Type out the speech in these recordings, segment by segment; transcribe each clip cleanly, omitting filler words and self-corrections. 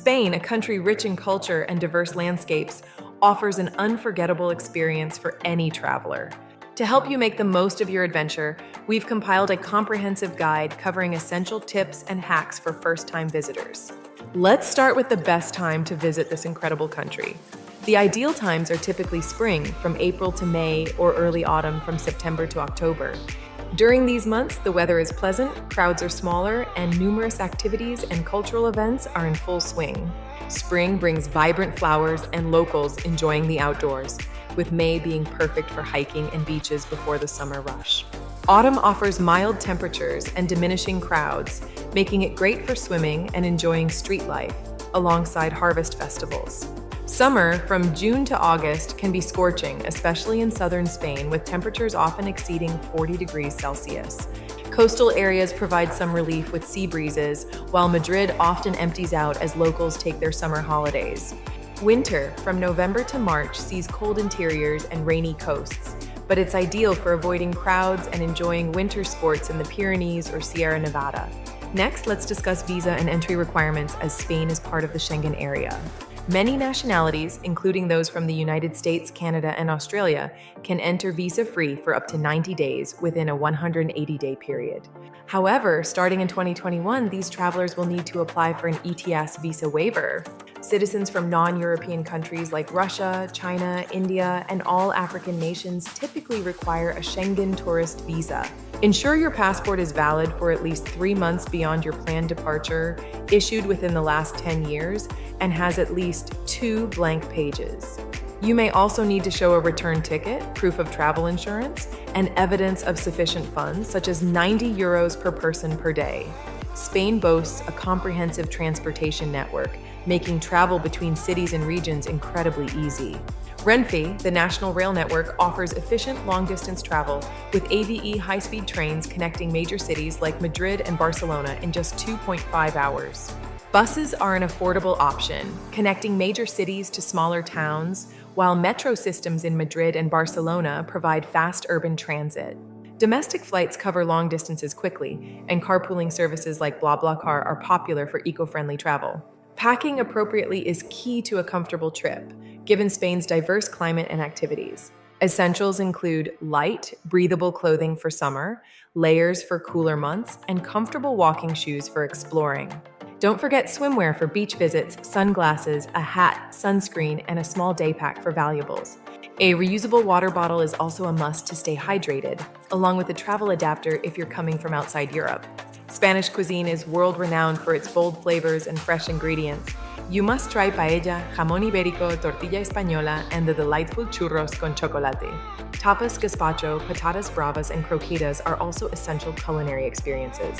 Spain, a country rich in culture and diverse landscapes, offers an unforgettable experience for any traveler. To help you make the most of your adventure, we've compiled a comprehensive guide covering essential tips and hacks for first-time visitors. Let's start with the best time to visit this incredible country. The ideal times are typically spring, from April to May, or early autumn, from September to October. During these months, the weather is pleasant, crowds are smaller, and numerous activities and cultural events are in full swing. Spring brings vibrant flowers and locals enjoying the outdoors, with May being perfect for hiking and beaches before the summer rush. Autumn offers mild temperatures and diminishing crowds, making it great for swimming and enjoying street life, alongside harvest festivals. Summer, from June to August, can be scorching, especially in southern Spain, with temperatures often exceeding 40 degrees Celsius. Coastal areas provide some relief with sea breezes, while Madrid often empties out as locals take their summer holidays. Winter, from November to March, sees cold interiors and rainy coasts, but it's ideal for avoiding crowds and enjoying winter sports in the Pyrenees or Sierra Nevada. Next, let's discuss visa and entry requirements, as Spain is part of the Schengen area. Many nationalities, including those from the United States, Canada, and Australia, can enter visa-free for up to 90 days within a 180-day period. However, starting in 2021, these travelers will need to apply for an ETS visa waiver. Citizens from non-European countries like Russia, China, India, and all African nations typically require a Schengen tourist visa. Ensure your passport is valid for at least 3 months beyond your planned departure, issued within the last 10 years, and has at least 2 blank pages. You may also need to show a return ticket, proof of travel insurance, and evidence of sufficient funds, such as 90 euros per person per day. Spain boasts a comprehensive transportation network, making travel between cities and regions incredibly easy. Renfe, the national rail network, offers efficient long-distance travel with AVE high-speed trains connecting major cities like Madrid and Barcelona in just 2.5 hours. Buses are an affordable option, connecting major cities to smaller towns, while metro systems in Madrid and Barcelona provide fast urban transit. Domestic flights cover long distances quickly, and carpooling services like BlaBlaCar are popular for eco-friendly travel. Packing appropriately is key to a comfortable trip, given Spain's diverse climate and activities. Essentials include light, breathable clothing for summer, layers for cooler months, and comfortable walking shoes for exploring. Don't forget swimwear for beach visits, sunglasses, a hat, sunscreen, and a small day pack for valuables. A reusable water bottle is also a must to stay hydrated, along with a travel adapter if you're coming from outside Europe. Spanish cuisine is world-renowned for its bold flavors and fresh ingredients. You must try paella, jamón ibérico, tortilla española, and the delightful churros con chocolate. Tapas, gazpacho, patatas bravas, and croquetas are also essential culinary experiences.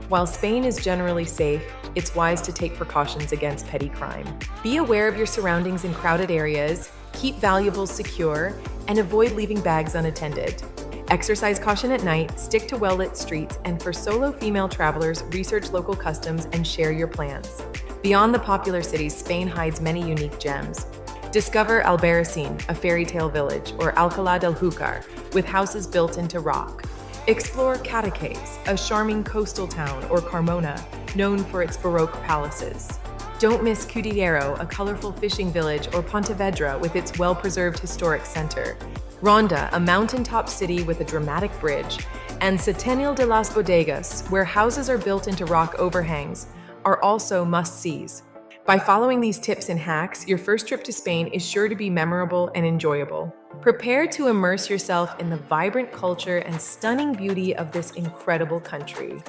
While Spain is generally safe, it's wise to take precautions against petty crime. Be aware of your surroundings in crowded areas, keep valuables secure, and avoid leaving bags unattended. Exercise caution at night, stick to well-lit streets, and for solo female travelers, research local customs and share your plans. Beyond the popular cities, Spain hides many unique gems. Discover Albarracin, a fairy tale village, or Alcalá del Júcar, with houses built into rock. Explore Cadaqués, a charming coastal town, or Carmona, known for its Baroque palaces. Don't miss Cudillero, a colorful fishing village, or Pontevedra with its well-preserved historic center. Ronda, a mountaintop city with a dramatic bridge, and Setenil de las Bodegas, where houses are built into rock overhangs, are also must-sees. By following these tips and hacks, your first trip to Spain is sure to be memorable and enjoyable. Prepare to immerse yourself in the vibrant culture and stunning beauty of this incredible country.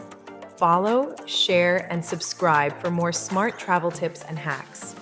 Follow, share, and subscribe for more smart travel tips and hacks.